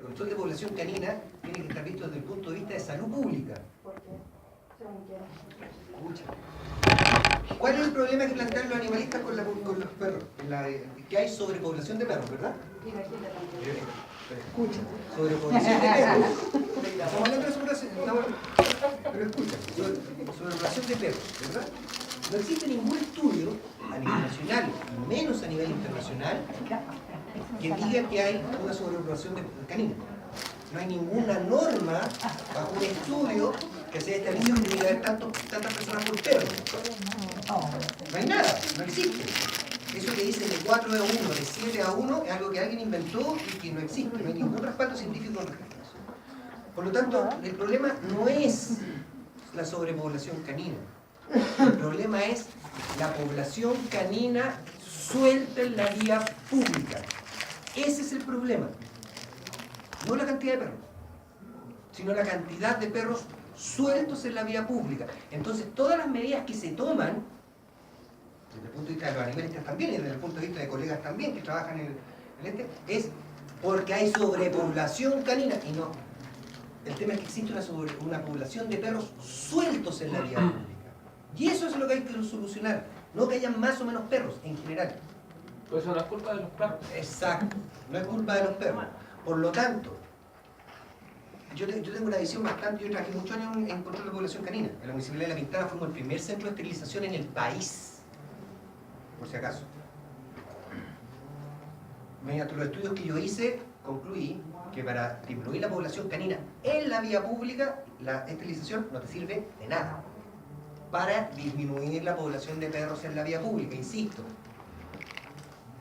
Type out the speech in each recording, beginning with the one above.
control de población canina tiene que estar visto desde el punto de vista de salud pública. ¿Por qué? Escucha. ¿Cuál es el problema que plantean los animalistas con los perros? Que hay sobrepoblación de perros, ¿verdad? Escucha, sobrepoblación de perros. Estamos hablando de sobrepoblación, pero escucha, sobrepoblación de perros, ¿verdad? No existe ningún estudio a nivel nacional, y menos a nivel internacional, que diga que hay una sobrepoblación de caninos. No hay ninguna norma bajo un estudio que se establecido que tiene que haber tantas personas por perro. No hay nada, no existe. Eso que dicen de 4 a 1, de 7 a 1, es algo que alguien inventó y que no existe. No hay ningún respaldo científico en respecto a eso. Por lo tanto, el problema no es la sobrepoblación canina. El problema es la población canina suelta en la vía pública. Ese es el problema. No la cantidad de perros, sino la cantidad de perros sueltos en la vía pública. Entonces, todas las medidas que se toman, desde el punto de vista de los animalistas también, y desde el punto de vista de colegas también que trabajan en el es porque hay sobrepoblación canina, y no. El tema es que existe una población de perros sueltos en la vía pública. Y eso es lo que hay que solucionar, no que haya más o menos perros en general. Pues eso no es culpa de los perros. Exacto, no es culpa de los perros. Por lo tanto, yo tengo una visión bastante, yo trabajé muchos años en control de población canina. En la Municipalidad de La Pintana fuimos el primer centro de esterilización en el país, por si acaso. Mediante los estudios que yo hice, concluí que para disminuir la población canina en la vía pública, la esterilización no te sirve de nada. Para disminuir la población de perros en la vía pública, insisto.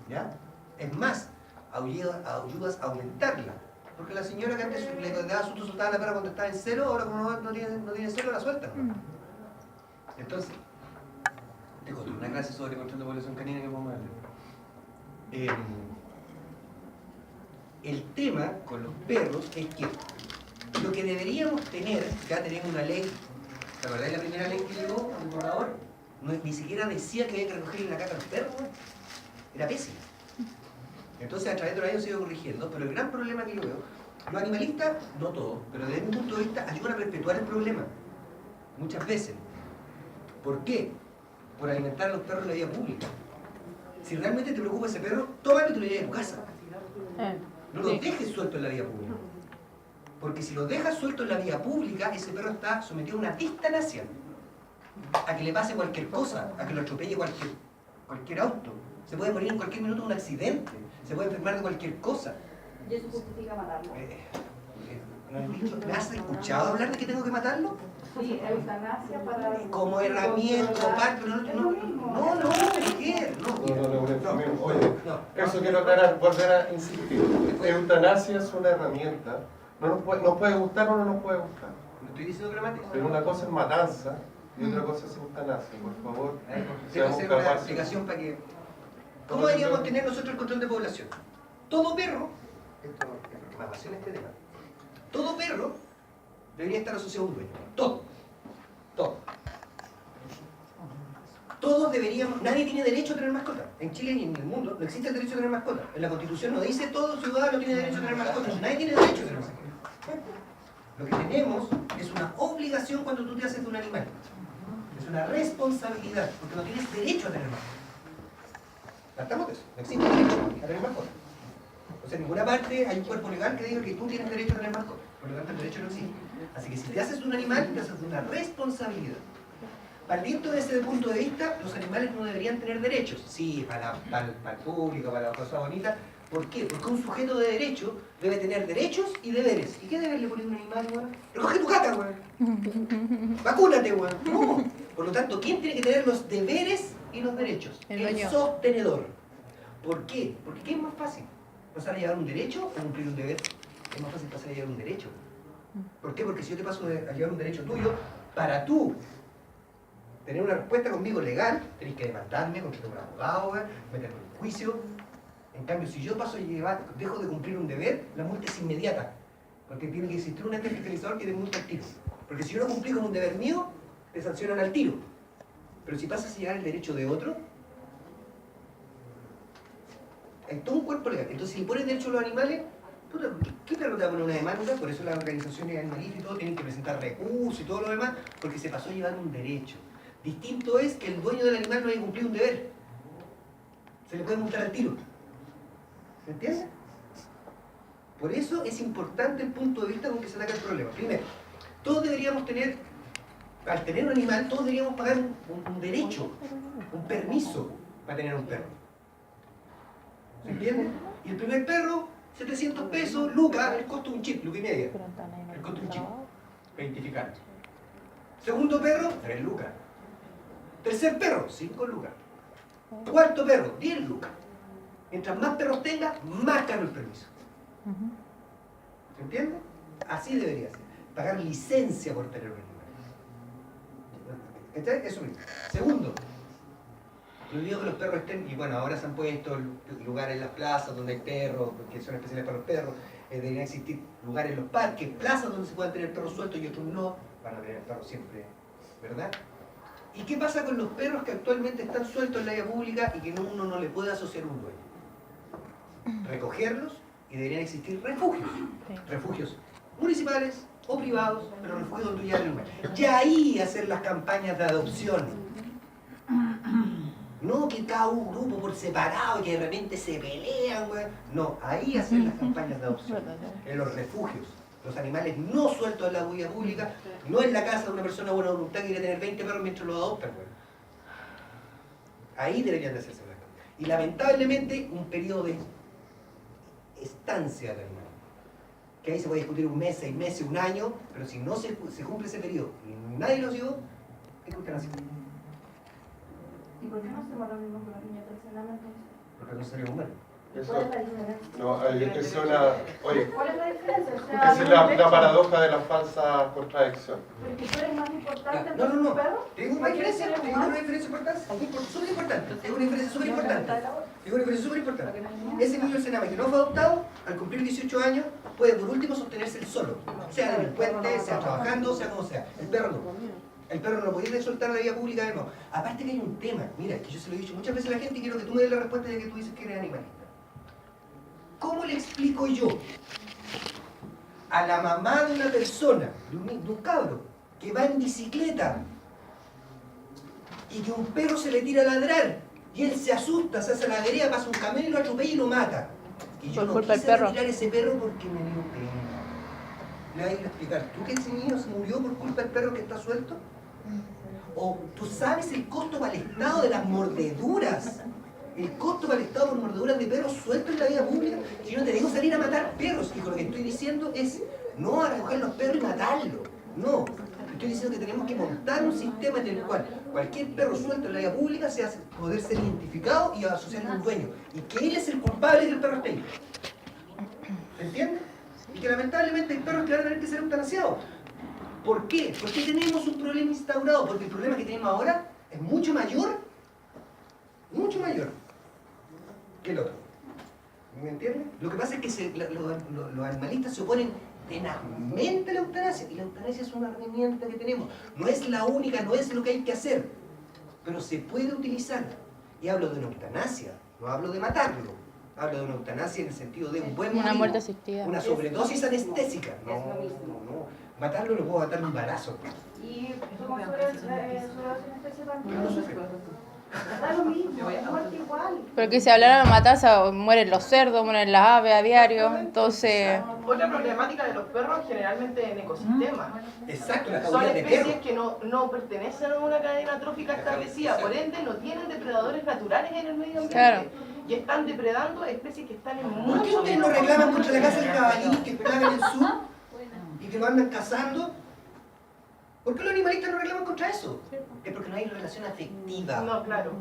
¿Ya? Es más, ayudas a aumentarla. Porque la señora que antes le daba susto, soltaba la perra cuando estaba en celo, ahora como no tiene celo, la suelta. Entonces, te conté una clase sobre control de población canina que vamos a ver. El tema con los perros es que lo que deberíamos tener, ya tenemos una ley, ¿te acordás de la primera ley que llegó al borrador? Ni siquiera decía que había que recogerle la caca a los perros, era pésima. Entonces a través de los años se ha ido corrigiendo, pero el gran problema que yo veo, los animalistas, no todos, pero desde mi punto de vista ayudan a perpetuar el problema, muchas veces. ¿Por qué? Por alimentar a los perros en la vía pública. Si realmente te preocupa ese perro, tómalo y te lo llevas a tu casa. No lo dejes suelto en la vía pública. Porque si lo dejas suelto en la vía pública, ese perro está sometido a una distanasia. A que le pase cualquier cosa, a que lo atropelle cualquier auto. Se puede morir en cualquier minuto de un accidente. Se puede enfermar de cualquier cosa. ¿Y eso justifica matarlo? ¿Me has escuchado hablar de que tengo que matarlo? Sí, eutanasia para... Como herramienta, parte, no, mujer, no. Oye, eso quiero aclarar, volver a insistir. Eutanasia es una herramienta. Nos puede gustar o no nos puede gustar. No estoy diciendo gramática. Pero una cosa es matanza y otra cosa es eutanasia. Por favor, Debo hacer una explicación para que... ¿Cómo deberíamos tener nosotros el control de población? Todo perro, esto es lo que me apasiona este tema, todo perro debería estar asociado a un dueño. Todo. Todos deberíamos, nadie tiene derecho a tener mascota. En Chile ni en el mundo no existe el derecho a tener mascota. En la Constitución no dice todo ciudadano tiene derecho a tener mascota. Nadie tiene derecho a tener mascota. Lo que tenemos es una obligación cuando tú te haces de un animal. Es una responsabilidad, porque no tienes derecho a tener mascota. Partamos de eso. No existe derecho a tener mascota. O sea, en ninguna parte hay un cuerpo legal que diga que tú tienes derecho a tener mascota. Por lo tanto, el derecho no existe. Así que si te haces de un animal, te haces de una responsabilidad. Partiendo de ese punto de vista, los animales no deberían tener derechos. Sí, para el público, para la cosa bonita. ¿Por qué? Porque un sujeto de derecho debe tener derechos y deberes. ¿Y qué deber le pone a un animal, weón? Recoge tu gata, weón. Vacúnate, weón. No. Por lo tanto, ¿quién tiene que tener los deberes y los derechos? El sostenedor. ¿Por qué? Porque ¿qué es más fácil? ¿Pasar a llevar un derecho o cumplir un deber? Es más fácil pasar a llevar un derecho. ¿Por qué? Porque si yo te paso a llevar un derecho tuyo, para tú tener una respuesta conmigo legal, tenés que demandarme, contratar un abogado, meterme en un juicio. En cambio, si yo paso a llevar, dejo de cumplir un deber, la multa es inmediata. Porque tiene que existir un ente fiscalizador que te multa al tiro. Porque si yo no cumplí con un deber mío, te sancionan al tiro. Pero si pasas a llevar el derecho de otro, hay todo un cuerpo legal. Entonces, si le pones derecho a los animales, Puta, ¿qué perro te va a poner una demanda? Por eso las organizaciones animalistas y todo tienen que presentar recursos y todo lo demás, porque se pasó a llevar un derecho. Distinto es que el dueño del animal no haya cumplido un deber. Se le puede multar al tiro. ¿Se entiende? Por eso es importante el punto de vista con que se ataca el problema. Primero, todos deberíamos tener, al tener un animal, todos deberíamos pagar un derecho, un permiso para tener un perro. ¿Se entiende? Y el primer perro, 700 pesos, lucas, el costo de un chip, lucas y media. El costo de un chip, para identificarlo. Segundo perro, 3 lucas. Tercer perro, 5 lucas. Cuarto perro, 10 lucas. Mientras más perros tenga, más caro el permiso. ¿Se entiende? Así debería ser. Pagar licencia por tener un animal. ¿Está? Eso mismo. Segundo, prohibido que los perros estén, y bueno, ahora se han puesto lugares en las plazas donde hay perros, que son especiales para los perros, deberían existir lugares en los parques, plazas donde se puedan tener perros sueltos y otros no, van a tener perros siempre, ¿verdad? ¿Y qué pasa con los perros que actualmente están sueltos en la vía pública y que uno no le puede asociar un dueño? Recogerlos y deberían existir refugios, refugios municipales o privados, pero refugios donde ya hay animales. Y ahí hacer las campañas de adopción. No que cada un grupo por separado y que de repente se pelean, güey. No, ahí hacer las campañas de adopción. En los refugios. Los animales no sueltos en la vía pública, no en la casa de una persona de buena voluntad que quiere tener 20 perros mientras los adoptan, güey. Ahí deberían de hacerse las campañas. Y lamentablemente un periodo de estancia del animal. Que ahí se puede discutir un mes, 6 meses, un año, pero si no se cumple ese periodo y nadie lo siguió, es eutanasia. ¿Y por qué no hacemos lo mismo con los niños tercianamente entonces? Porque no sería humano. Eso, ¿Cuál es la diferencia? no, es una, oye, ¿Cuál es la diferencia? O sea, esa es la paradoja de la falsa contradicción. porque tú eres más importante No, no, no. tu perro. Tengo una diferencia, tengo una diferencia importante, súper importante. Tengo una diferencia súper importante. Tengo una diferencia súper importante. Ese niño del Sename que no fue adoptado, al cumplir 18 años, puede por último sostenerse él solo. Sea delincuente, sea trabajando, sea como sea. El perro no. El perro no lo podía soltar a la vía pública, no. Aparte que hay un tema, mira, que yo se lo he dicho muchas veces a la gente y quiero que tú me des la respuesta de que tú dices que eres animalista. ¿Cómo le explico yo a la mamá de una persona, de un cabro, que va en bicicleta y que un perro se le tira a ladrar y él se asusta, se hace la vereda, pasa un camelo y lo atropella y lo mata? Y yo no quise retirar ese perro porque me dio pena. Le voy a ir a explicar, ¿tú que ese niño se murió por culpa del perro que está suelto? ¿O tú sabes el costo para el Estado de las mordeduras? El costo para el Estado por mordeduras de perros sueltos en la vía pública. Si yo no te digo salir a matar perros, y con lo que estoy diciendo es no a recoger los perros y matarlos. No. Estoy diciendo que tenemos que montar un sistema en el cual cualquier perro suelto en la vía pública se hace poder ser identificado y asociarle a un dueño. Y que él es el culpable de que el perro esté ahí. ¿Se entiende? Y que lamentablemente hay perros que van a tener que ser eutanasiados. ¿Por qué? Porque tenemos un problema instaurado. Porque el problema que tenemos ahora es mucho mayor que el otro. ¿Me entiendes? Lo que pasa es que los animalistas se oponen tenazmente a la eutanasia. Y la eutanasia es una herramienta que tenemos. No es la única, no es lo que hay que hacer. Pero se puede utilizar. Y hablo de una eutanasia, no hablo de matarlo. Hablo de una eutanasia en el sentido de un buen Una motivo, muerte asistida. una sobredosis anestésica. No, Es lo mismo. no. Matarlo lo puedo matar de un balazo. Y tú con anestesia también. No sufre. Da lo mismo, es muerte igual. Porque si hablaran de matanza, mueren los cerdos, mueren las aves a diario, entonces... Otra problemática de los perros generalmente en ecosistemas. Exacto, la Son jauría de especies perro. que no pertenecen a una cadena trófica establecida, por ende no tienen depredadores naturales en el medio ambiente. Claro. Y están depredando especies que están en ¿Por qué mucho ustedes no menos reclaman contra la casa del jabalí que plaga en el sur y que lo andan cazando? ¿Por qué los animalistas no reclaman contra eso? Es porque no hay relación afectiva. No, claro.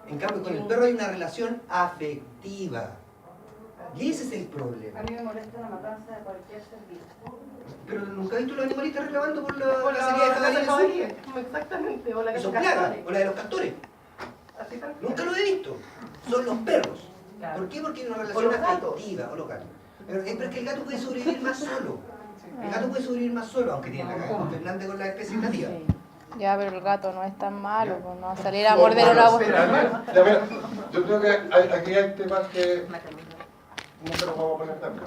En cambio, con el perro hay una relación afectiva. Y ese es el problema. A mí me molesta la matanza de cualquier ser vivo. Pero nunca he visto a los animalistas reclamando por Por la cacería de jabalí en el sur. jabalíes, exactamente, o la Que son de plagas, castores. o la de los castores. Así tal cual. Nunca lo he visto. Son los perros. Claro. ¿Por qué? Porque hay una O relación los gatos. afectiva. O los gatos. Pero es que el gato puede sobrevivir más solo. El gato puede sobrevivir más solo, aunque tiene la cagada con Fernández con la especie nativa. Ya, pero el gato no es tan malo, pues no va a salir a morder una Mira, yo creo que aquí hay temas que nunca nos vamos a poner tan mal.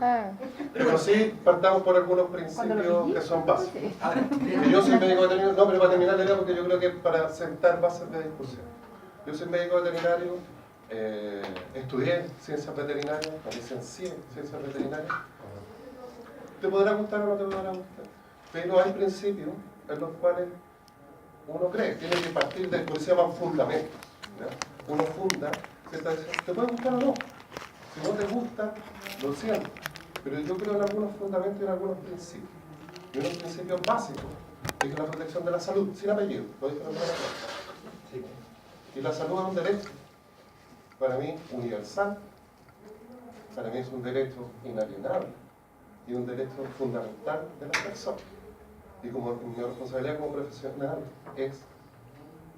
Ah. Pero sí partamos por algunos principios que son básicos. Y yo soy médico veterinario, no, pero para terminar la idea, porque yo creo que para sentar bases de discusión. Yo soy médico veterinario, estudié ciencias veterinarias, me licencié en ciencias veterinarias. Te podrá gustar o no te podrá gustar, pero hay principios en los cuales uno cree, tiene que partir de lo que se llaman fundamentos. ¿Ya? Uno funda, te puede gustar o no. Si no te gusta, lo siento. Pero yo creo en algunos fundamentos y en algunos principios. Y unos principios básicos, es la protección de la salud, sin apellido, lo dije la primera vez. Sí. Y la salud es un derecho, para mí, universal, para mí es un derecho inalienable y un derecho fundamental de las personas. Y como mi responsabilidad como profesional es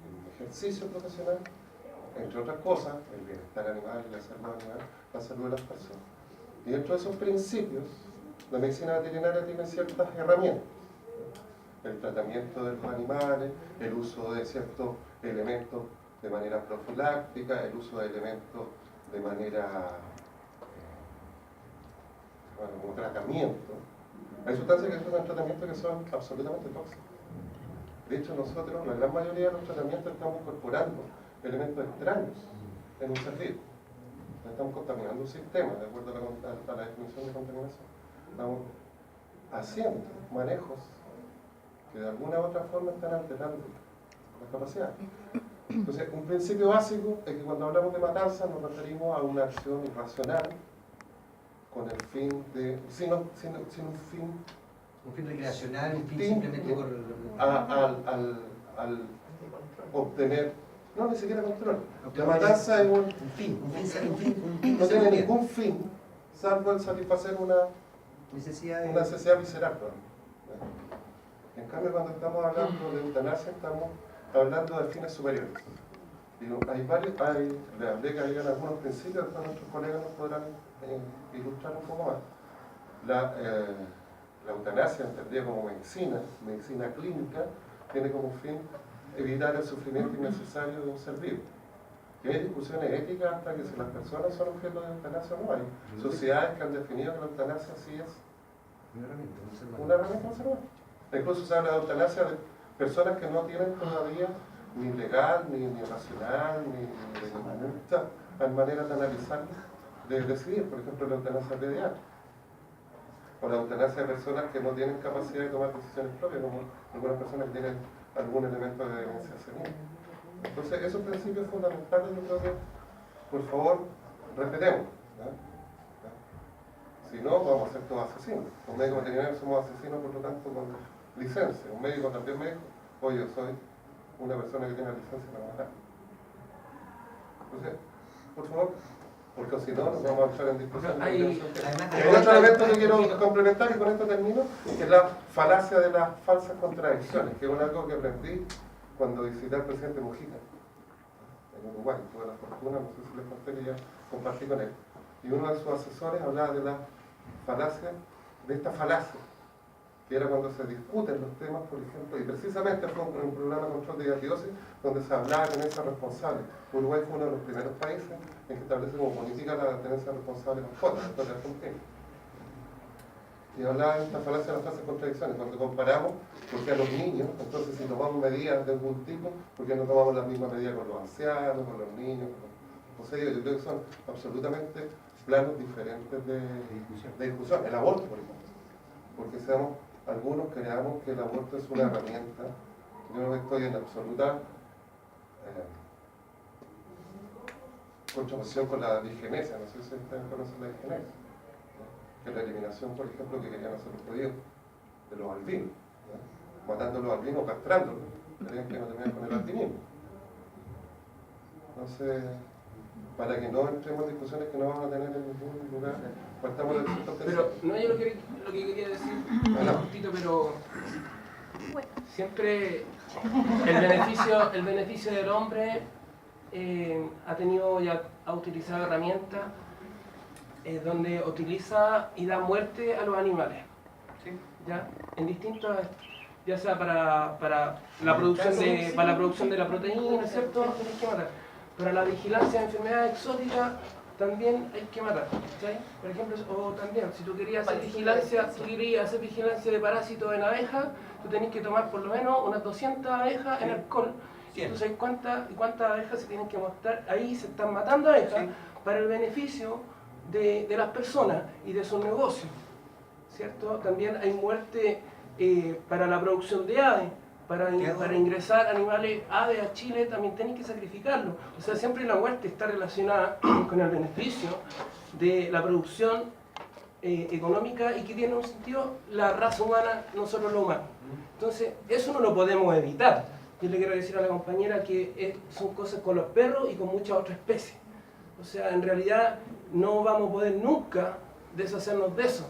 un ejercicio profesional, entre otras cosas, el bienestar animal y la salud animal, la salud de las personas. Y dentro de esos principios, la medicina veterinaria tiene ciertas herramientas. El tratamiento de los animales, el uso de ciertos elementos de manera profiláctica, el uso de elementos de manera como tratamiento. Hay sustancias que son tratamientos que son absolutamente tóxicos. De hecho, nosotros, la gran mayoría de los tratamientos, estamos incorporando elementos extraños en un ser vivo. Estamos contaminando un sistema, de acuerdo a la definición de contaminación. Estamos haciendo manejos que de alguna u otra forma están alterando las capacidades. Entonces, un principio básico es que cuando hablamos de matanza nos referimos a una acción irracional con el fin de... sin un fin... Un fin recreacional, un fin distinto simplemente por... al obtener... No, ni siquiera control. La matanza es un fin no tiene ningún fin, salvo el satisfacer una necesidad visceral. En cambio, cuando estamos hablando de eutanasia, estamos hablando de fines superiores. Digo, le hablé que habían algunos principios que nuestros colegas nos podrán ilustrar un poco más. La eutanasia, entendida como medicina clínica, tiene como fin evitar el sufrimiento innecesario de un ser vivo. Y hay discusiones éticas hasta que si las personas son objeto de eutanasia o no. Hay sociedades que han definido que la eutanasia sí es una herramienta de ser humano. Incluso se habla de eutanasia de personas que no tienen todavía ni legal, ni racional, ni manera de analizar, de decidir. Por ejemplo, la eutanasia pediátrica. O la eutanasia de personas que no tienen capacidad de tomar decisiones propias, como algunas personas que tienen algún elemento de demencia senil. Entonces, esos principios fundamentales, yo creo que, por favor, respetemos. Si no, vamos a ser todos asesinos. Los médicos veterinarios somos asesinos, por lo tanto, con licencia. Un médico también me dijo, oye, yo soy una persona que tiene licencia para matar. Entonces, por favor, porque si no, nos vamos a entrar en discusión. Hay otro elemento que quiero complementar, y con esto termino, que es la falacia de las falsas contradicciones, que es algo que aprendí cuando visité al presidente Mujica en Uruguay. Tuve la fortuna, no sé si les conté, que ya compartí con él. Y uno de sus asesores hablaba de la falacia, de esta falacia, que era cuando se discuten los temas, por ejemplo, y precisamente fue un programa de control de diabiosis donde se hablaba de tenencia responsable. Uruguay fue uno de los primeros países en que establece como política la tenencia responsable con cuotas, después de Argentina. Y hablaba de esta falacia de las falsas contradicciones, cuando comparamos, porque a los niños, entonces si tomamos medidas de algún tipo, porque no tomamos las mismas medidas con los ancianos, con los niños, o sea, yo creo que son absolutamente planos diferentes de discusión. El aborto, por ejemplo, porque algunos creamos que el aborto es una herramienta. Yo estoy en absoluta contraposición con la digenesia, no sé si ustedes conocen la digenesia, que es la eliminación, por ejemplo, que querían hacer los judíos de los albinos, matando a los albinos, castrándolos, querían que no tenían con el albinismo. Entonces, para que no entremos en discusiones que no vamos a tener en ningún lugar, partamos del punto que... Pero no, yo lo que quería decir, un poquito, pero siempre el beneficio del hombre ha utilizado herramientas donde utiliza y da muerte a los animales, ¿ya? En distintos, ya sea para la producción de la proteína, ¿cierto? Tienes que matar. Para la vigilancia de enfermedades exóticas también hay que matar, ¿cachai? Por ejemplo, o también, si tú querías hacer vigilancia de parásitos en abejas, tú tenés que tomar por lo menos unas 200 abejas en alcohol. ¿Tú sabes cuántas abejas se tienen que mostrar? Ahí se están matando abejas para el beneficio de las personas y de sus negocios, ¿cierto? También hay muerte para la producción de aves. Para ingresar animales aves a Chile también tienen que sacrificarlo. O sea, siempre la muerte está relacionada con el beneficio de la producción económica y que tiene un sentido la raza humana, no solo lo humano. Entonces, eso no lo podemos evitar. Yo le quiero decir a la compañera que son cosas con los perros y con muchas otras especies. O sea, en realidad no vamos a poder nunca deshacernos de eso.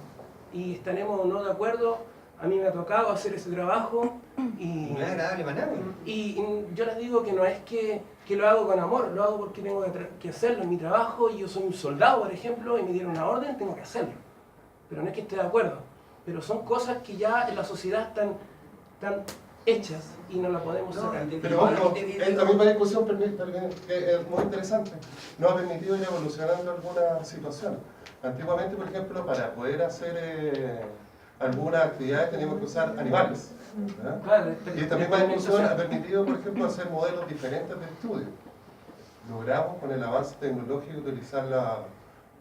Y estaremos o no de acuerdo. A mí me ha tocado hacer ese trabajo y no es agradable para nadie. Y yo les digo que no es que lo hago con amor, lo hago porque tengo que hacerlo en mi trabajo y yo soy un soldado, por ejemplo, y me dieron una orden, tengo que hacerlo. Pero no es que esté de acuerdo, pero son cosas que ya en la sociedad están hechas y no las podemos sacar. Pero ojo, esta misma discusión que es muy interesante, nos ha permitido ir evolucionando algunas situaciones. Antiguamente, por ejemplo, para poder hacer algunas actividades teníamos que usar animales. ¿Verdad? Y esta misma discusión ha permitido, por ejemplo, hacer modelos diferentes de estudio. Logramos con el avance tecnológico utilizar,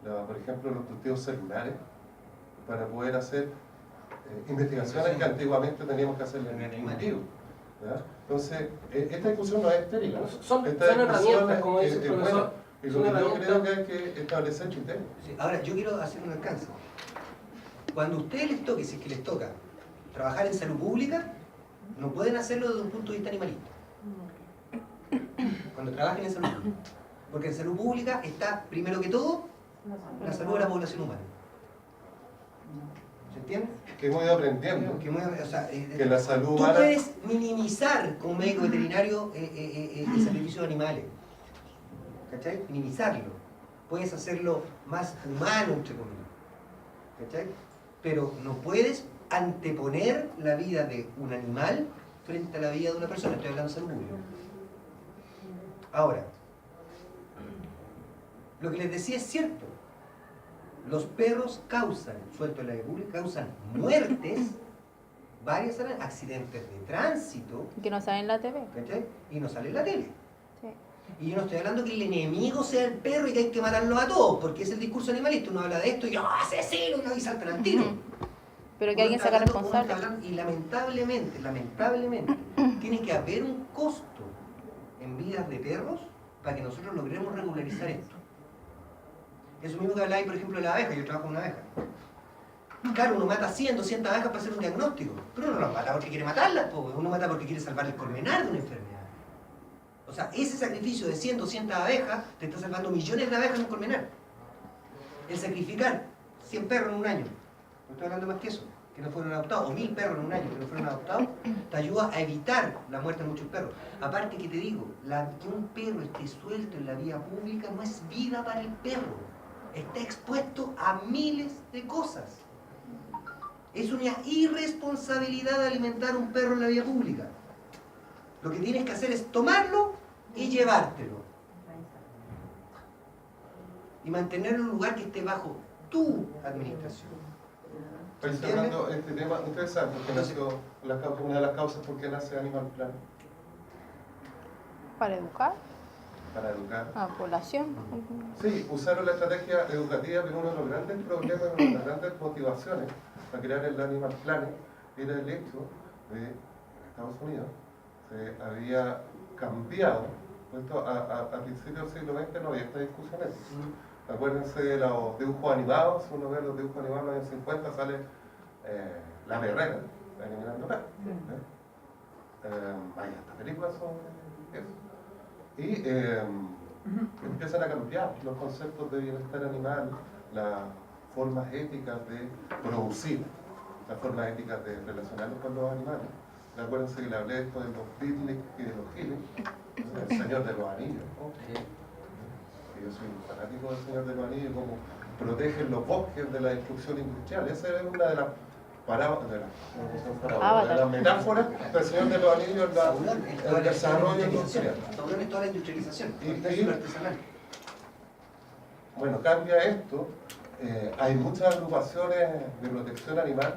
por ejemplo, los cultivos celulares para poder hacer investigaciones que antiguamente teníamos que hacer en el cultivo. Entonces, esta discusión no es estéril. Son herramientas, como dice el profesor. Y lo que yo creo que hay que establecer criterios. Sí, ahora, yo quiero hacer un alcance. Cuando a ustedes les toque, si es que les toca, trabajar en salud pública, no pueden hacerlo desde un punto de vista animalista. Cuando trabajen en salud pública. Porque en salud pública está, primero que todo, la salud de la población humana. ¿Se entiende? Que hemos ido aprendiendo. Que la salud humana... Tú puedes minimizar como médico veterinario el sacrificio de animales. ¿Cachai? Minimizarlo. Puedes hacerlo más humano, entre comillas. ¿Cachai? Pero no puedes anteponer la vida de un animal frente a la vida de una persona. Estoy hablando de salud pública. Ahora, lo que les decía es cierto. Los perros causan, suelto en la vía pública, causan muertes, varias accidentes de tránsito. Que no sale en la TV. ¿Cachai? Y no sale en la tele. Sí. Y yo no estoy hablando que el enemigo sea el perro y que hay que matarlo a todos, porque es el discurso animalista. Uno habla de esto y asesino, y saltan al tiro. Pero que alguien se haga responsable. Y lamentablemente, tiene que haber un costo en vidas de perros para que nosotros logremos regularizar esto. Eso mismo que habláis, por ejemplo, de la abeja. Yo trabajo con una abeja. Claro, uno mata 100, 200 abejas para hacer un diagnóstico, pero uno no las mata porque quiere matarlas, uno mata porque quiere salvar el colmenar de una enfermedad. O sea, ese sacrificio de 100, 200 abejas te está salvando millones de abejas en un colmenar. El sacrificar 100 perros en un año, no estoy hablando más que eso, que no fueron adoptados, o 1000 perros en un año que no fueron adoptados, te ayuda a evitar la muerte de muchos perros. Aparte que te digo, que un perro esté suelto en la vía pública no es vida para el perro. Está expuesto a miles de cosas. Es una irresponsabilidad alimentar un perro en la vía pública. Lo que tienes que hacer es tomarlo y llevártelo. Y mantenerlo en un lugar que esté bajo tu administración. Estoy hablando de este tema interesante, porque nació una de las causas por qué nace Animal Plan. Para educar Para educar. a la población. Sí, usaron la estrategia educativa, pero uno de los grandes problemas, una de las grandes motivaciones para crear el Animal Planet era el hecho de Estados Unidos se había cambiado. Esto a principios del siglo XX no había esta discusión. Acuérdense de los dibujos animados, uno ve los dibujos animados en los años 50, sale La Perrera, eliminando perros. Hay hasta películas sobre eso. Y empiezan a cambiar los conceptos de bienestar animal, las formas éticas de producir, las formas éticas de relacionarnos con los animales. Acuérdense que le hablé de esto de los Beatles y de los Giles, el Señor de los Anillos, ¿no? Yo soy un fanático del Señor de los Anillos, como protegen los bosques de la destrucción industrial. Esa es una de las de las metáforas del Señor de los Anillos en el desarrollo industrial. Tauron es toda la industrialización, Y artesanal. bueno, cambia esto. Hay muchas agrupaciones de protección animal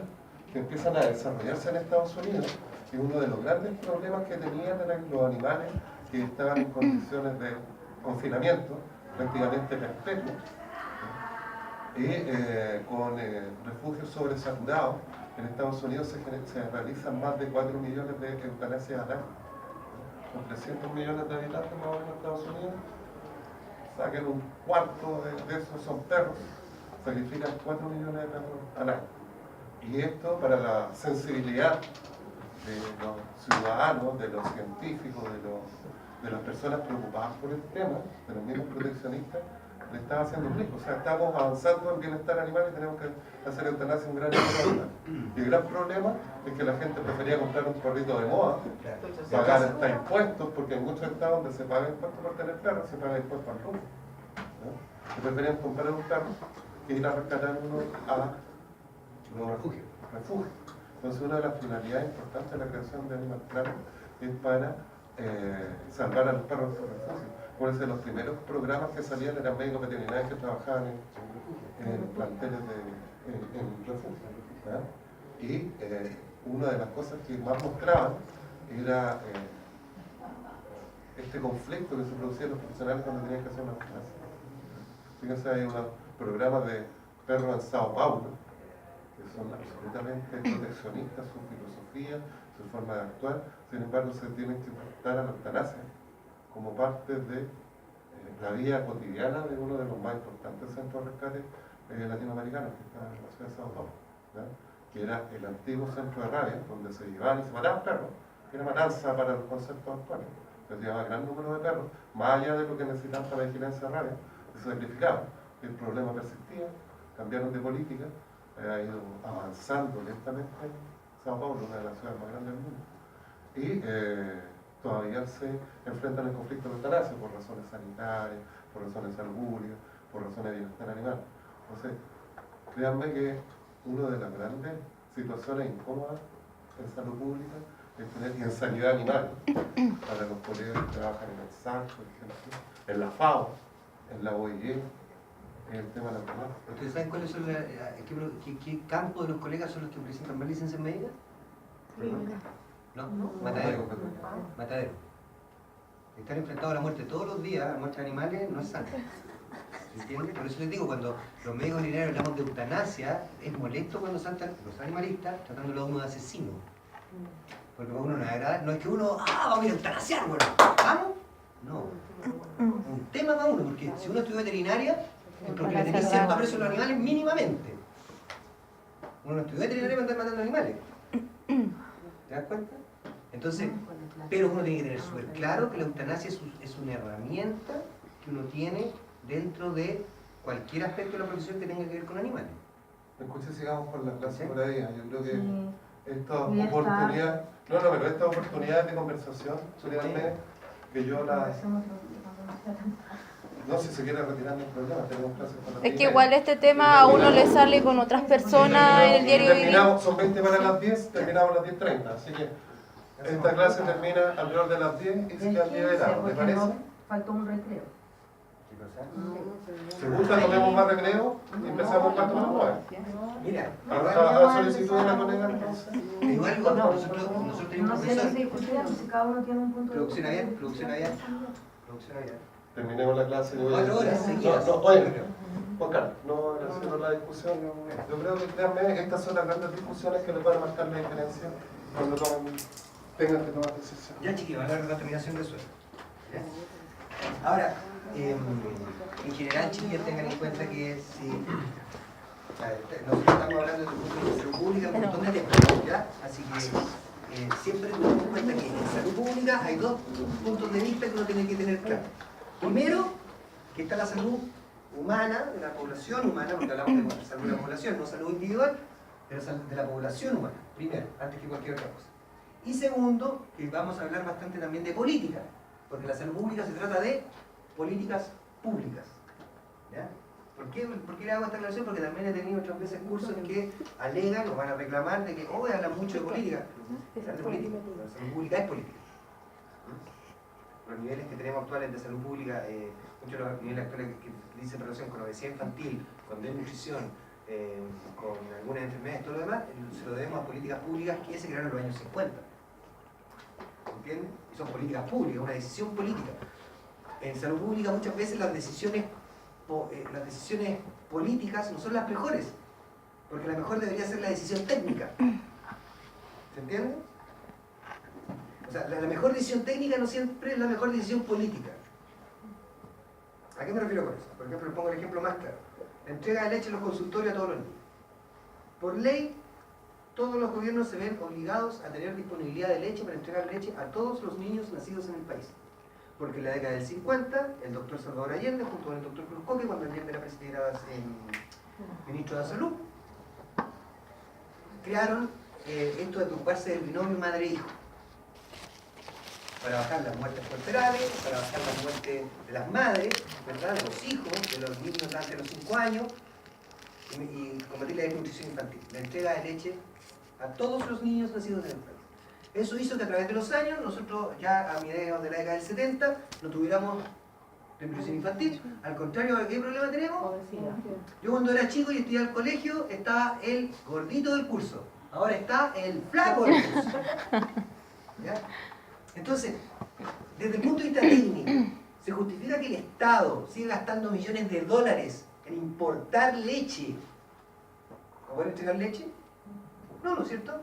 que empiezan a desarrollarse en Estados Unidos, y uno de los grandes problemas que tenían eran los animales que estaban en condiciones de confinamiento prácticamente perpetuo, y con refugios sobresaturados. En Estados Unidos se realizan más de 4 millones de eutanasias al año. Con 300 millones de habitantes más o menos en Estados Unidos, saquen un cuarto de esos son perros, sacrifican 4 millones de perros al año. Y esto, para la sensibilidad de los ciudadanos, de los científicos, de las personas preocupadas por el tema, de los mismos proteccionistas, le está haciendo un riesgo. O sea, estamos avanzando en bienestar animal y tenemos que hacer eutanasia un gran problema. Y el gran problema es que la gente prefería comprar un perrito de moda, pagar hasta impuestos, porque en muchos estados donde se paga impuestos por tener perros, se paga impuestos al robo, ¿no? Y preferían comprar un perro que ir a rescatar uno a los refugios. Entonces, una de las finalidades importantes de la creación de Animal Planet es para salvar a los perros de refugio. Por eso los primeros programas que salían eran médicos veterinarios que trabajaban en planteles en refugio, ¿verdad? Y una de las cosas que más mostraban era este conflicto que se producía en los profesionales cuando tenían que hacer una eutanasia. Fíjense, hay unos programas de perros en Sao Paulo que son absolutamente proteccionistas, su filosofía, su forma de actuar. Sin embargo, se tienen que enfrentar a la eutanasia como parte de la vida cotidiana de uno de los más importantes centros de rescate latinoamericanos, que está en la ciudad de Sao Paulo, ¿verdad? Que era el antiguo centro de rabia, donde se llevaban y se mataban perros, que era matanza para los conceptos actuales. Se llevaba gran número de perros, más allá de lo que necesitaban para la vigilancia de rabia, se sacrificaban. El problema persistía, cambiaron de política, ha ido avanzando lentamente Sao Paulo, una de las ciudades más grandes del mundo. Y todavía se enfrentan al conflicto de eutanasia por razones sanitarias, por razones salubrisas, por razones de bienestar animal. Entonces, créanme que una de las grandes situaciones incómodas en salud pública es tener, y en sanidad animal, para los colegas que trabajan en el SAC, por ejemplo, en la FAO, en la OIE, en el tema de la eutanasia. ¿Ustedes saben cuáles son qué campo de los colegas son los que presentan más licencias médicas? ¿No? Matadero. Matadero. Están enfrentados a la muerte todos los días, a muertes de animales, no es sano. ¿Entiendes? Por eso les digo, cuando los médicos veterinarios hablamos de eutanasia, es molesto cuando saltan los animalistas tratándolo a uno de asesino. Porque a uno no agrada, no es que uno, vamos a ir a eutanasiar, bueno, ¿vamos? No. Un tema para uno, porque si uno estudia veterinaria, es porque le tenéis cierto aprecio a los animales mínimamente. Uno no estudia veterinaria para andar matando animales. ¿Te das cuenta? Entonces, pero uno tiene que tener súper claro que la eutanasia es una herramienta que uno tiene dentro de cualquier aspecto de la profesión que tenga que ver con animales. Me escuché, sigamos con la clase por ahí. Yo creo que esta oportunidad, pero estas oportunidades de conversación, créanme, que yo las... No, si se quiere retirar, no hay problema, tenemos clases para la Es que igual este tema a uno le sale con otras personas en el diario vivir. Son 20 para las 10, terminamos a las 10:30, así que esta clase termina alrededor de las 10 y se queda 10 de largo, ¿te parece? Faltó un recreo. ¿Se gusta? Tomemos más recreo y empezamos 4:09. Mira, ¿A solicitud de la colega entonces? igual nosotros tenemos No sé profesor. si discutían, si cada uno tiene un punto de Producción vista. abierta, producción abierta. Producción abierta. Terminemos la clase. 4 horas seguidas. Oye, Juan Carlos, no haciendo la discusión. Yo creo que, créanme, estas son las grandes discusiones que les van a marcar la diferencia cuando tengan que tomar decisiones. Ya, chiquillos, a la terminación de sueldo. ¿Ya? Ahora, en general, chiquillos, tengan en cuenta que si nosotros estamos hablando de un punto de salud pública, un montón de temas, ¿ya? Así que siempre tenemos en cuenta que en salud pública hay dos puntos de vista que uno tiene que tener claro. Primero, que está la salud humana, de la población humana, porque hablamos de salud de la población, no salud individual, de la población humana, primero, antes que cualquier otra cosa. Y segundo, que vamos a hablar bastante también de política, porque la salud pública se trata de políticas públicas. ¿Ya? ¿Por qué le hago esta aclaración? Porque también he tenido otras veces cursos en que alegan o van a reclamar de que hablan mucho de política. La salud pública es política. los niveles que tenemos actuales de salud pública, muchos de los niveles actuales que dicen relación con obesidad infantil, con desnutrición, con algunas enfermedades, todo lo demás, se lo debemos a políticas públicas que se crearon en los años 50. ¿Entienden? Y son políticas públicas, una decisión política. En salud pública muchas veces las decisiones políticas no son las mejores, porque la mejor debería ser la decisión técnica. ¿Se entiende? O sea, la mejor decisión técnica no siempre es la mejor decisión política. ¿A qué me refiero con eso? Por ejemplo, les pongo el ejemplo más claro. La entrega de leche en los consultorios a todos los niños. Por ley, todos los gobiernos se ven obligados a tener disponibilidad de leche para entregar leche a todos los niños nacidos en el país. Porque en la década del 50, el doctor Salvador Allende, junto con el doctor Cruz Coque, cuando Allende era ministro de Salud, crearon esto de preocuparse del binomio madre-hijo, para bajar las muertes puerperales, para bajar las muertes de las madres, ¿verdad?, de los hijos, de los niños antes de los 5 años, y combatir la desnutrición infantil, la entrega de leche a todos los niños nacidos en el país. Eso hizo que a través de los años, nosotros ya a mediados de la década del 70, no tuviéramos desnutrición infantil. Al contrario, ¿qué problema tenemos? Yo cuando era chico y estudiaba al colegio, estaba el gordito del curso. Ahora está el flaco del curso. ¿Ya? Entonces, desde el punto de vista técnico, ¿se justifica que el Estado siga gastando millones de dólares en importar leche para poder entregar leche? No, ¿no es cierto?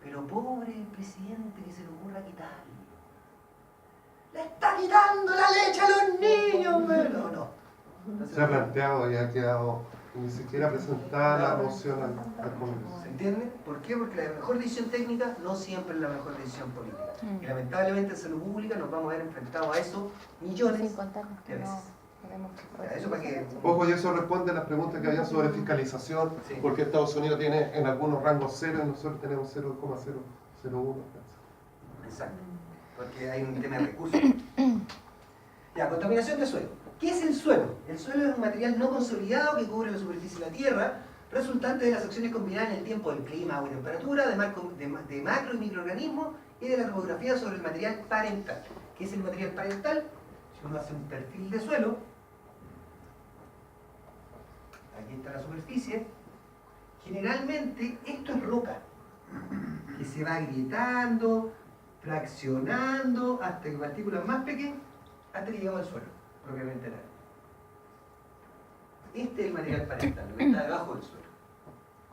Pero pobre el presidente que se le ocurra quitarlo. ¡Le está quitando la leche a los niños! No. Se ha planteado y ha quedado ni siquiera presentada la moción al Congreso. ¿Se entiende? ¿Por qué? Porque la mejor decisión técnica no siempre es la mejor decisión política. Y lamentablemente en salud pública nos vamos a ver enfrentados a eso millones de veces. Eso para que... Ojo, y eso responde a las preguntas que había sobre fiscalización, Sí. porque Estados Unidos tiene en algunos rangos 0 y nosotros tenemos 0,001. Exacto. Porque hay un tema de recursos. Ya, contaminación de suelo. ¿Qué es el suelo? El suelo es un material no consolidado que cubre la superficie de la tierra, resultante de las acciones combinadas en el tiempo del clima, agua y temperatura, de macro y microorganismos y de la topografía sobre el material parental. ¿Qué es el material parental? Si uno hace un perfil de suelo, aquí está la superficie, generalmente esto es roca, que se va agrietando, fraccionando, hasta que partículas más pequeñas, hasta que llegamos al suelo, propiamente nada. Este es el material parental, lo que está debajo del suelo.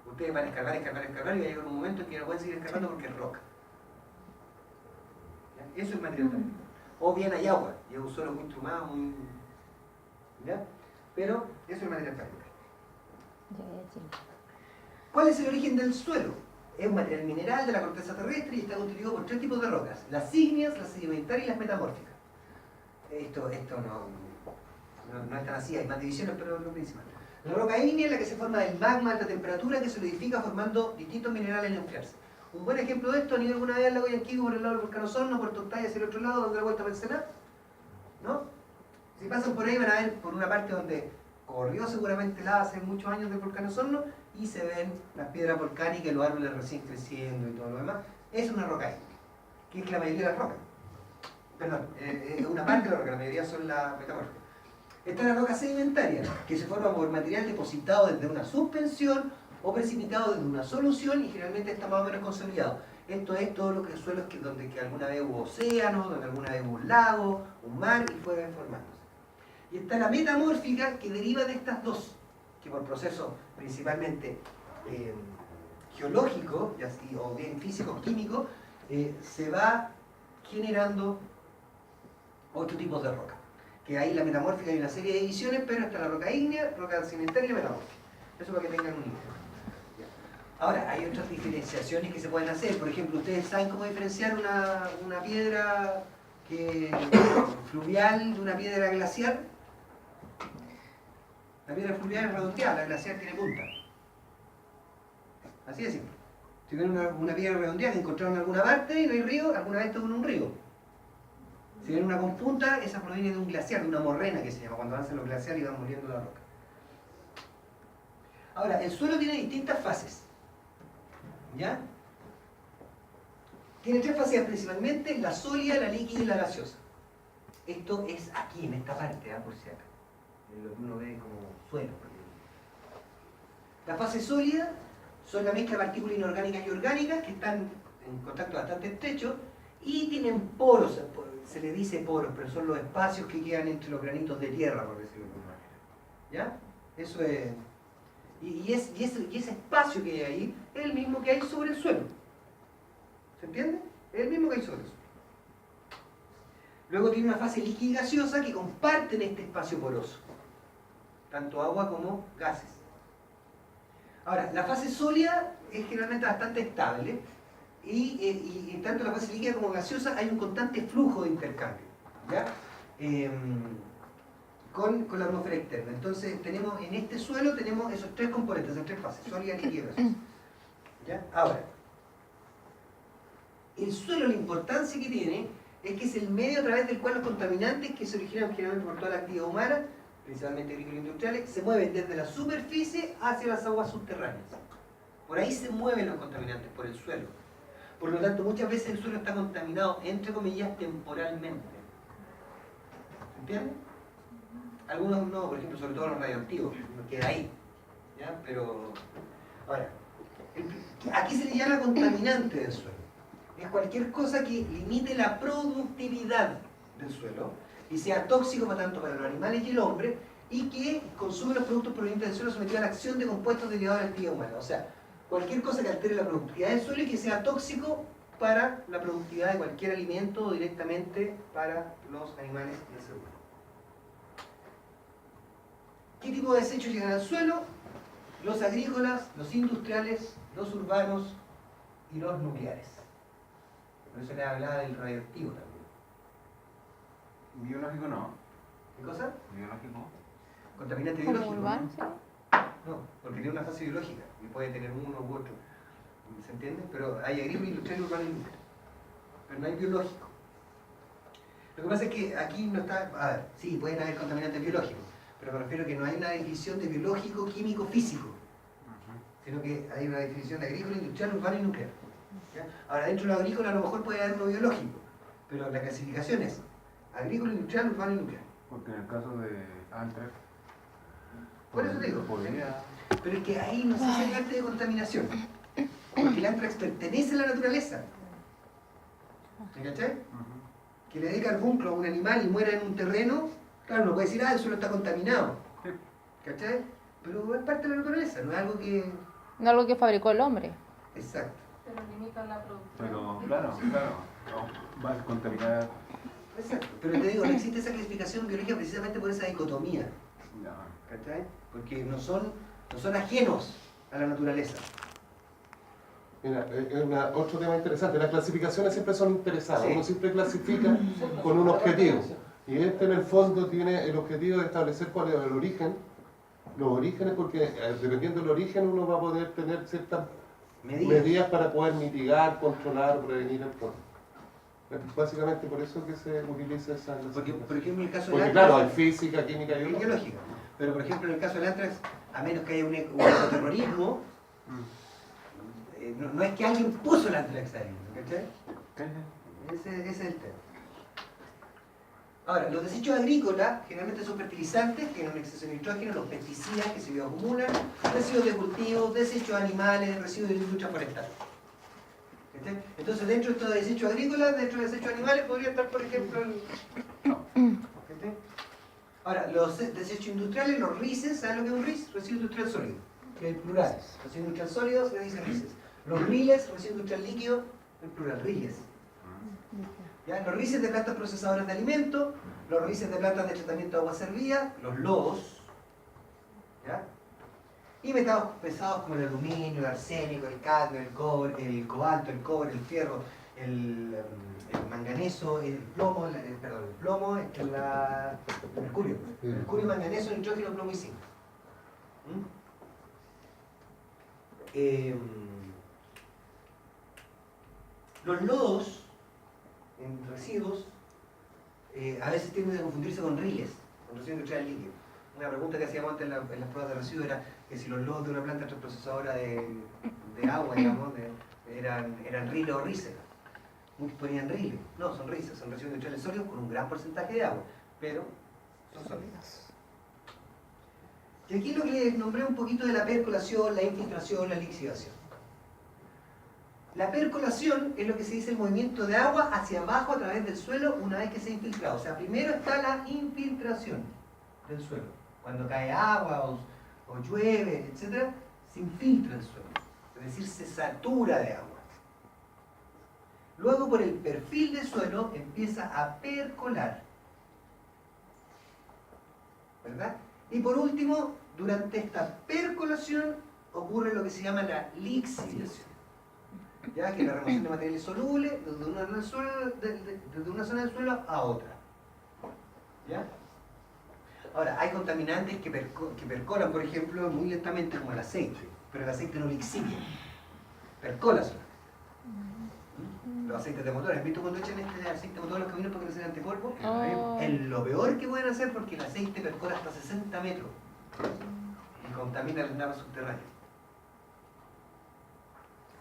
Ustedes van a escarbar y va a llegar un momento en que no pueden seguir escarbando porque es roca. ¿Ya? Eso es el material parental. O bien hay agua, y es un suelo muy trumado, muy... ¿Ya? Pero eso es el material parental. ¿Cuál es el origen del suelo? Es un material mineral de la corteza terrestre y está constituido por 3 tipos de rocas: las ígneas, las sedimentarias y las metamórficas. Esto no es tan así, hay más divisiones, pero es lo principal. La roca ígnea es la que se forma del magma a alta temperatura que solidifica formando distintos minerales al enfriarse. Un buen ejemplo de esto, ¿han ido alguna vez al lago Yanquihue por el lado del volcán Osorno, Puerto Octavio hacia el otro lado, donde la vuelta para el Senado? ¿No? Si pasan por ahí van a ver por una parte donde corrió seguramente lava hace muchos años del volcán Osorno y se ven las piedras volcánicas y los árboles recién creciendo y todo lo demás. Es una roca ígnea, que es la mayoría de las rocas. Perdón, una parte de la roca, la mayoría son las metamórficas. Está la roca sedimentaria, que se forma por material depositado desde una suspensión o precipitado desde una solución y generalmente está más o menos consolidado. Esto es todo lo que suelos donde que alguna vez hubo océano, donde alguna vez hubo un lago, un mar y fue formándose. Y está la metamórfica, que deriva de estas dos, que por procesos principalmente geológicos o bien físicos, químicos, se va generando otro tipo de roca. Que ahí la metamórfica hay una serie de divisiones, pero está la roca ígnea, roca sedimentaria y metamórfica. Eso para que tengan un idea. Ahora, hay otras diferenciaciones que se pueden hacer. Por ejemplo, ¿ustedes saben cómo diferenciar una piedra fluvial de una piedra glaciar? La piedra fluvial es redondeada, la glaciar tiene punta. Así de simple. Si ven una piedra redondeada que encontraron en alguna parte y no hay río, alguna vez estuvo en un río. Si ven una con punta, esa proviene de un glaciar, de una morrena que se llama, cuando avanzan los glaciares y van muriendo la roca. Ahora, el suelo tiene distintas fases. ¿Ya? Tiene 3 fases principalmente: la sólida, la líquida y la gaseosa. Esto es aquí, en esta parte, por si acá. Lo que uno ve como suelo. La fase sólida son la mezcla de partículas inorgánicas y orgánicas que están en contacto bastante estrecho y tienen poros, se les dice poros, pero son los espacios que quedan entre los granitos de tierra, por decirlo de alguna manera. ¿Ya? Eso es. Y ese espacio que hay ahí es el mismo que hay sobre el suelo. ¿Se entiende? Es el mismo que hay sobre el suelo. Luego tiene una fase líquida y gaseosa que comparten este espacio poroso, tanto agua como gases. Ahora, la fase sólida es generalmente bastante estable y tanto en la fase líquida como gaseosa hay un constante flujo de intercambio, ¿ya? Con la atmósfera externa. Entonces, tenemos en este suelo tenemos esos tres componentes, esas tres fases, sólida, líquida y gaseosa. ¿Ya? Ahora, el suelo, la importancia que tiene es que es el medio a través del cual los contaminantes que se originan generalmente por toda la actividad humana, principalmente agrícolas e industriales, se mueven desde la superficie hacia las aguas subterráneas. Por ahí se mueven los contaminantes, por el suelo. Por lo tanto, muchas veces el suelo está contaminado, entre comillas, temporalmente. ¿Se entiende? Algunos no, por ejemplo, sobre todo los radioactivos, no queda ahí. ¿Ya? Pero, ahora, ¿a qué se le llama contaminante del suelo? Es cualquier cosa que limite la productividad del suelo y sea tóxico tanto para los animales y el hombre y que consume los productos provenientes del suelo sometidos a la acción de compuestos derivados de la actividad humana. O sea, cualquier cosa que altere la productividad del suelo y que sea tóxico para la productividad de cualquier alimento o directamente para los animales y el ser humano. ¿Qué tipo de desechos llegan al suelo? Los agrícolas, los industriales, los urbanos y los nucleares. Por eso le hablaba del radioactivo también. Biológico no. ¿Qué cosa? Biológico. Contaminante Como biológico. urbano, ¿no? sí. No, porque tiene una fase biológica y puede tener uno u otro. ¿Se entiende? Pero hay agrícola, industrial, urbano y nuclear. Pero no hay biológico. Lo que pasa es que aquí no está. A ver, sí, pueden haber contaminantes biológicos, pero me refiero a que no hay una definición de biológico, químico, físico, sino que hay una definición de agrícola, industrial, urbano y nuclear. ¿Ya? Ahora, dentro de lo agrícola a lo mejor puede haber uno biológico, pero la clasificación es agrícola, industrial, urbano y nuclear. Porque en el caso de Antrax. Por eso te digo. Podría. Pero es que ahí no se hace el arte de contaminación, porque el antrax pertenece a la naturaleza. ¿Me cachai? Que le dé carbunclo a un animal y muera en un terreno, claro, uno puede decir, el suelo está contaminado. ¿Cachai? Pero es parte de la naturaleza, no es algo que... No algo que fabricó el hombre. Exacto. Pero limita la producción. Pero claro, no, va a contaminar. Exacto. Pero te digo, no existe esa clasificación biológica precisamente por esa dicotomía. No. ¿Cachai? Porque no son ajenos a la naturaleza. Mira, es otro tema interesante. Las clasificaciones siempre son interesadas. Sí. Uno siempre clasifica con un objetivo. Y este en el fondo tiene el objetivo de establecer cuál es el origen, los orígenes, porque dependiendo del origen uno va a poder tener ciertas medidas para poder mitigar, controlar, prevenir el problema. Es básicamente por eso que se utiliza esa Porque, clasificación. por ejemplo, en el caso del Porque antrax, claro, hay física, química y es biología. biológica. Pero, por ejemplo, en el caso del antrax, a menos que haya un ecoterrorismo, no es que alguien puso el antrax ahí, ¿cachai? Ese es el tema. Ahora, los desechos agrícolas generalmente son fertilizantes, tienen un exceso de nitrógeno, los pesticidas que se bioacumulan, residuos de cultivos, desechos animales, residuos de la industria forestal. ¿Cachai? Entonces, dentro de estos desechos agrícolas, dentro de desechos animales, podría estar, por ejemplo, el... ¿Cachai? Ahora, los desechos industriales, los RICES, ¿saben lo que es un RIS? Residuo industrial sólido, que es el plural. Residuo industrial sólido se dice RICES. Los RILES, residuo industrial líquido, el plural, RILES. ¿Ya? Los RICES de plantas procesadoras de alimentos, los RICES de plantas de tratamiento de agua servida, los LODOS, ¿ya? Y metales pesados como el aluminio, el arsénico, el cadmio, el cobre, el cobalto, el cobre, el fierro, el manganeso, el plomo, el mercurio. Mercurio, manganeso, nitrógeno, plomo y zinc. Los lodos en residuos a veces tienden a confundirse con riles, con residuos industriales líquidos. Una pregunta que hacíamos antes en las pruebas de residuos era que si los lodos de una planta procesadora de agua, digamos, eran riles o rices. Muchos ponían rile. No, son risas, son residuos industriales sólidos con un gran porcentaje de agua, pero son sólidos. Y aquí lo que les nombré un poquito de la percolación, la infiltración, la lixiviación. La percolación es lo que se dice el movimiento de agua hacia abajo a través del suelo una vez que se ha infiltrado. O sea, primero está la infiltración del suelo. Cuando cae agua o llueve, etc., se infiltra el suelo. Es decir, se satura de agua. Luego, por el perfil del suelo, empieza a percolar. ¿Verdad? Y por último, durante esta percolación ocurre lo que se llama la lixiviación. ¿Ya? Que es la remoción de materiales solubles desde una zona del suelo a otra. ¿Ya? Ahora, hay contaminantes que percolan, por ejemplo, muy lentamente, como el aceite, pero el aceite no lixivia, percola solo. Los aceites de motor, ¿has visto cuando echan este aceite de motor a los camiones para que no sean antipolvo? Oh. Es lo peor que pueden hacer porque el aceite percola hasta 60 metros y contamina las naves subterráneas.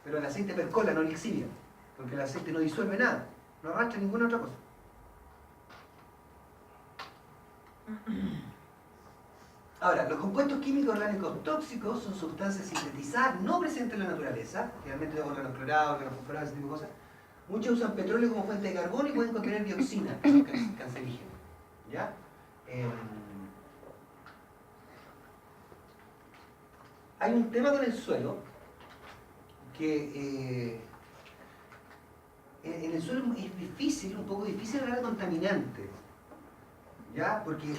Pero el aceite percola, no lixivia, porque el aceite no disuelve nada, no arrastra ninguna otra cosa. Ahora, los compuestos químicos orgánicos tóxicos son sustancias sintetizadas no presentes en la naturaleza, generalmente órganos clorados, órganos fosforados, ese tipo de cosas. Muchos usan petróleo como fuente de carbono y pueden contener dioxina, que son cancerígenos. ¿Ya? Hay un tema con el suelo que en el suelo es difícil, un poco difícil hablar de contaminante. ¿Ya? Porque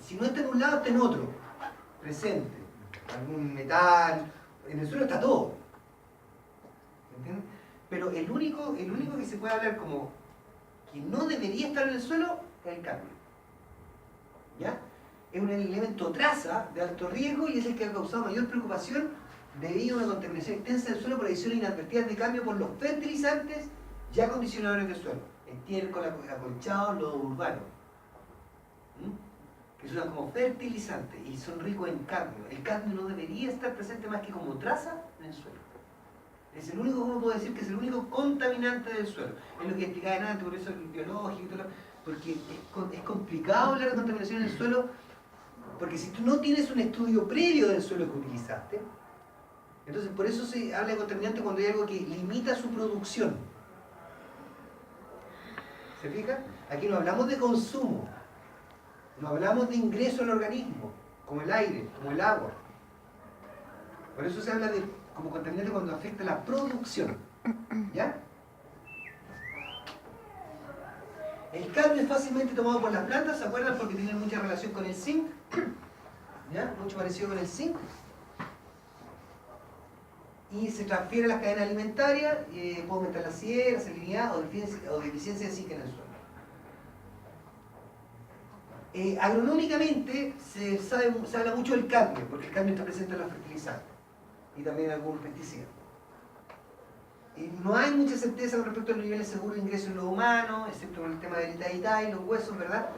si no está en un lado, está en otro, presente. Algún metal, en el suelo está todo. ¿Entiendes? Pero el único que se puede hablar como que no debería estar en el suelo es el cadmio. ¿Ya? Es un elemento traza de alto riesgo y es el que ha causado mayor preocupación debido a una contaminación extensa del suelo por adiciones inadvertidas de cadmio por los fertilizantes y acondicionadores del suelo. Estiércol, acolchado, lodo urbano. Que se usan como fertilizantes y son ricos en cadmio. El cadmio no debería estar presente más que como traza en el suelo. Es el único, ¿cómo puedo decir? Que es el único contaminante del suelo. Es lo que explicaba antes, por eso el biológico y todo porque es complicado hablar de contaminación en el suelo, porque si tú no tienes un estudio previo del suelo que utilizaste, entonces por eso se habla de contaminante cuando hay algo que limita su producción. ¿Se fija? Aquí no hablamos de consumo. No hablamos de ingreso al organismo, como el aire, como el agua. Por eso se habla de como contaminante cuando afecta la producción. ¿Ya? El cadmio es fácilmente tomado por las plantas, ¿se acuerdan? Porque tiene mucha relación con el zinc. ¿Ya? Mucho parecido con el zinc. Y se transfiere a las cadenas alimentarias, puede aumentar la acidez, la salinidad o deficiencia de zinc en el suelo. Agronómicamente se habla mucho del cadmio, porque el cadmio está presente en los fertilizantes y también en algunos pesticidas. Y no hay mucha certeza con respecto a los niveles seguros de ingreso en los humanos, excepto con el tema del Itaitá y los huesos, ¿verdad?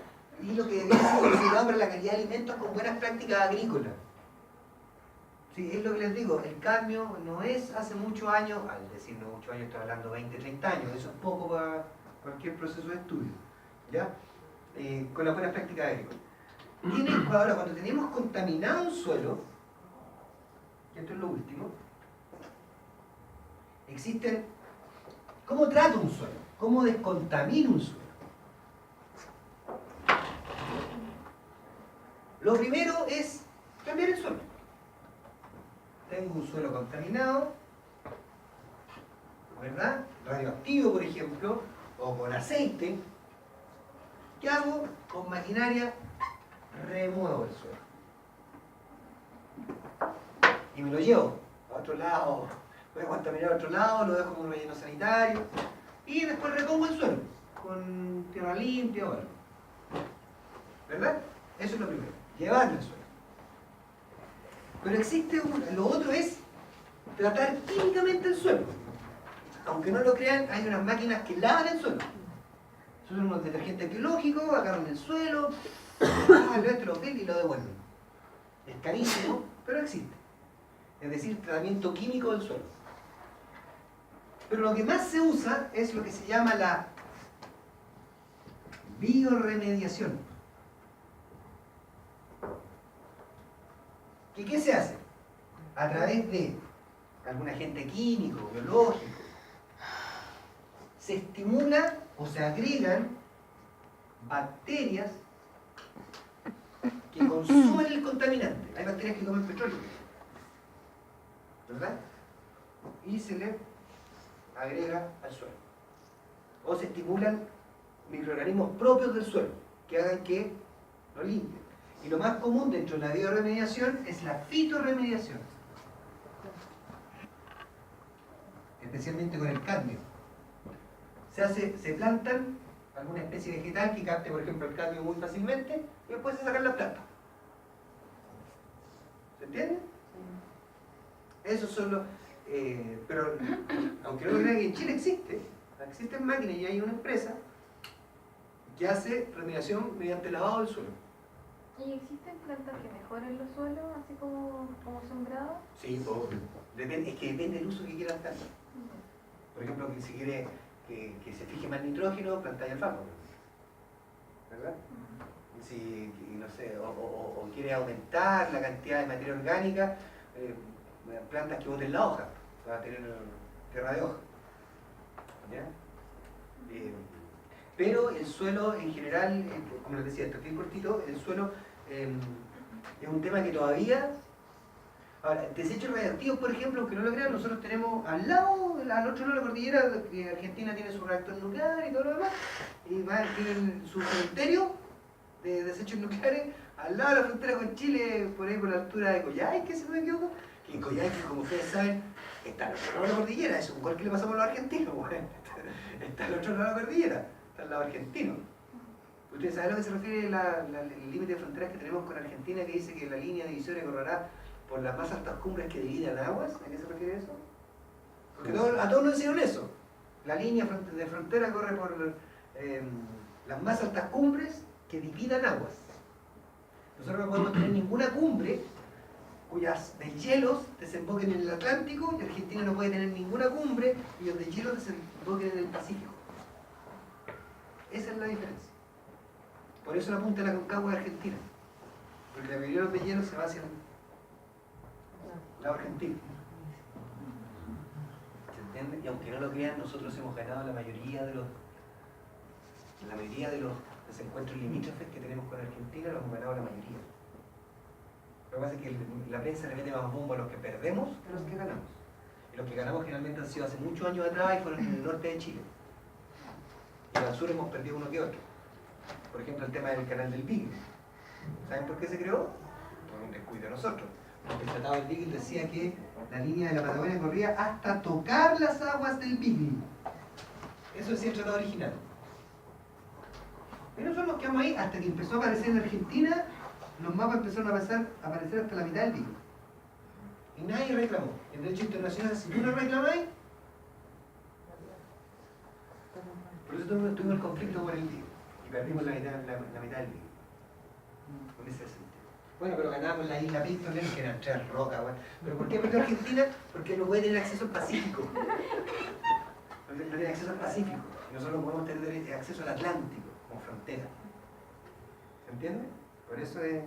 Y lo que debería ser considerado para la calidad de alimentos con buenas prácticas agrícolas. Sí, es lo que les digo, el cadmio no es hace muchos años, al decir no muchos años, estoy hablando 20, 30 años, eso es poco para cualquier proceso de estudio, ¿ya? Con las buenas prácticas agrícolas. Ahora, cuando tenemos contaminado un suelo, y esto es lo último, existen, ¿cómo trato un suelo? ¿Cómo descontamino un suelo? Lo primero es cambiar el suelo. Tengo un suelo contaminado, ¿verdad? Radioactivo, por ejemplo, o con aceite. ¿Qué hago? Con maquinaria remuevo el suelo. Y me lo llevo a otro lado, voy a contaminar a otro lado, lo dejo como un relleno sanitario y después repongo el suelo con tierra limpia o algo. ¿Verdad? Eso es lo primero, llevarlo al suelo. Pero existe lo otro es tratar químicamente el suelo. Aunque no lo crean, hay unas máquinas que lavan el suelo. Son unos detergentes biológicos, agarran el suelo, lo filtran y lo devuelven. Es carísimo, pero existe. Es decir, tratamiento químico del suelo. Pero lo que más se usa es lo que se llama la bioremediación. ¿Qué se hace? A través de algún agente químico, biológico, se estimula o se agregan bacterias que consumen el contaminante. Hay bacterias que comen petróleo, ¿verdad? Y se le agrega al suelo. O se estimulan microorganismos propios del suelo que hagan que lo limpien. Y lo más común dentro de la bioremediación es la fitorremediación, especialmente con el cadmio. Se plantan alguna especie vegetal que capte, por ejemplo, el cadmio muy fácilmente y después se sacan las plantas. ¿Se entiende? Eso solo. Pero aunque no lo crean, en Chile existen máquinas y hay una empresa que hace remediación mediante lavado del suelo. ¿Y existen plantas que mejoren los suelos, así como sembrados? Sí, es que depende del uso que quiera hacer. Por ejemplo, que si quiere que se fije más nitrógeno, plantáis alfalfa, ¿verdad? Si, no sé, o quiere aumentar la cantidad de materia orgánica, plantas que boten la hoja, para tener tierra de hoja. ¿Ya? Pero el suelo en general, como les decía, esto es bien cortito, el suelo es un tema que todavía... Ahora, desechos radioactivos, por ejemplo, aunque no lo crean, nosotros tenemos al lado, al otro lado de la cordillera, que Argentina tiene su reactor nuclear y todo lo demás, y tienen su cementerio de desechos nucleares al lado de la frontera con Chile, por ahí por la altura de Coyhaique, si no me equivoco, que en Coyhaique, como ustedes saben, está al otro lado de la cordillera, eso igual que le pasamos a los argentinos, bueno, está al otro lado de la cordillera, está al lado argentino. ¿Ustedes saben a lo que se refiere el límite de fronteras que tenemos con Argentina, que dice que la línea divisoria correrá por las más altas cumbres que dividan aguas? ¿A qué se refiere eso? Porque a todos nos hicieron eso. La línea de frontera corre por las más altas cumbres que dividan aguas. Nosotros no podemos tener ninguna cumbre cuyas deshielos desemboquen en el Atlántico, y Argentina no puede tener ninguna cumbre cuyos deshielos desemboquen en el Pacífico. Esa es la diferencia. Por eso la punta de la Concagua es Argentina. Porque la mayoría de los deshielos se va hacia el lado argentino. ¿Se entiende? Y aunque no lo crean, nosotros hemos ganado la mayoría de los desencuentros limítrofes que tenemos con Argentina, los hemos ganado la mayoría. Lo que pasa es que la prensa le mete más bombo a los que perdemos que a los que ganamos. Y los que ganamos generalmente han sido hace muchos años atrás y fueron en el norte de Chile. Y al sur hemos perdido uno que otro. Por ejemplo, el tema del canal del Beagle. ¿Saben por qué se creó? Por un descuido de nosotros. Porque el tratado del Beagle decía que la línea de la Patagonia corría hasta tocar las aguas del Beagle. Eso decía el tratado original. Y nosotros nos quedamos ahí hasta que empezó a aparecer en Argentina, los mapas empezaron a aparecer hasta la mitad del Beagle. Y nadie reclamó. En derecho internacional, si tú no reclamáis, por eso tuvimos el conflicto por el Beagle. Y perdimos la mitad del Beagle. Con ese sentido. Bueno, pero ganamos la isla Picton, que eran 3 rocas, bueno. ¿Pero por qué perdió Argentina? Porque no puede tener acceso al Pacífico. No tiene acceso al Pacífico. Y nosotros no podemos tener acceso al Atlántico, como frontera. ¿Se entiende? Por eso es...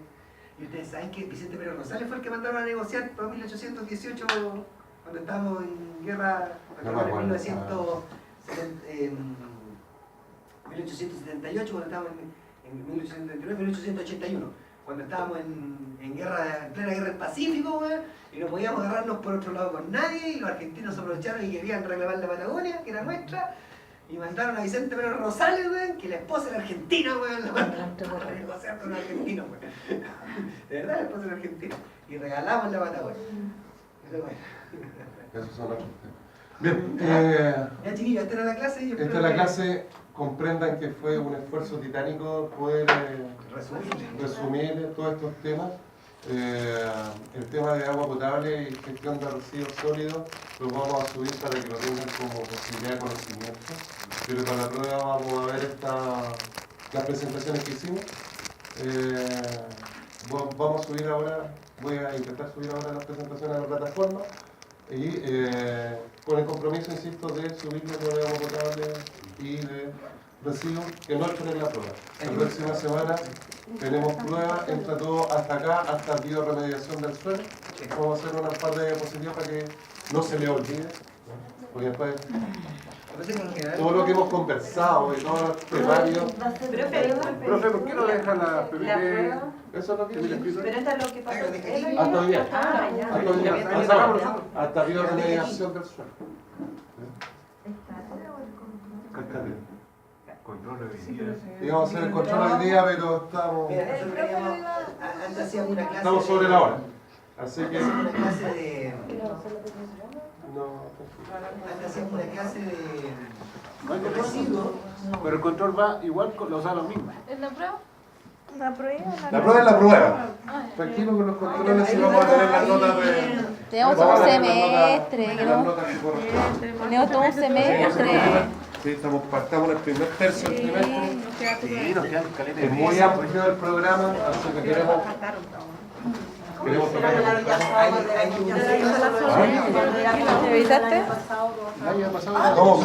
Y ustedes saben que Vicente Pérez González fue el que mandaron a negociar para 1818, cuando estábamos en guerra, en 1878, cuando estábamos en 1879, 1881, cuando estábamos en guerra, en plena guerra del Pacífico, y no podíamos agarrarnos por otro lado con nadie, y los argentinos aprovecharon y querían reclamar la Patagonia, que era nuestra, y mandaron a Vicente Pérez Rosales, que la esposa era argentina, la mandaron a negociar con un argentino, de verdad, la esposa era argentina, y regalamos la Patagonia. Esos son otros temas. Bien, ya chiquillos, esta era la clase. Esta es la clase. Comprendan que fue un esfuerzo titánico poder resumir todos estos temas. El tema de agua potable y gestión de residuos sólidos lo vamos a subir para que lo tengan como posibilidad de conocimiento. Pero para la prueba vamos a ver las presentaciones que hicimos. Vamos a subir ahora, voy a intentar subir ahora las presentaciones a la plataforma Y con el compromiso, insisto, de subir el problema potable y de residuos que no esperen la prueba. La próxima semana tenemos pruebas, entra todo hasta acá, hasta bioremediación del suelo. Vamos a hacer unas par de diapositivas para que no se le olvide, porque después todo lo que hemos conversado y todos los temarios. Profe, ¿por qué no deja la PPT? Eso es lo que Pero esto es lo que pasa. hasta hoy día. Ah, ya. Hasta hoy día. Hasta bioremediación del suelo. Cascadero. Control de vida. Íbamos a hacer el control hoy día, pero estamos, Mira, nosotros queríamos, antes hacíamos una clase. estamos sobre la hora. Así que Hacíamos una clase de. no. Antes hacíamos una clase de. No hay control. Residuos. Pero el control va igual, o sea, lo mismo. ¿Es la prueba? La prueba. La prueba es la prueba. Tranquilo con los controles y vamos a tener las notas de. Tenemos vamos todo a un tener las semestre. notas- que las no- notas que corresponden. Tenemos todo un semestre. Sí, estamos en el primer tercio del trimestre. Sí, nos quedan caletas. Es muy amplio el programa, así que queremos tocar el ¿Revisaste? Ya, ya ha pasado. Vamos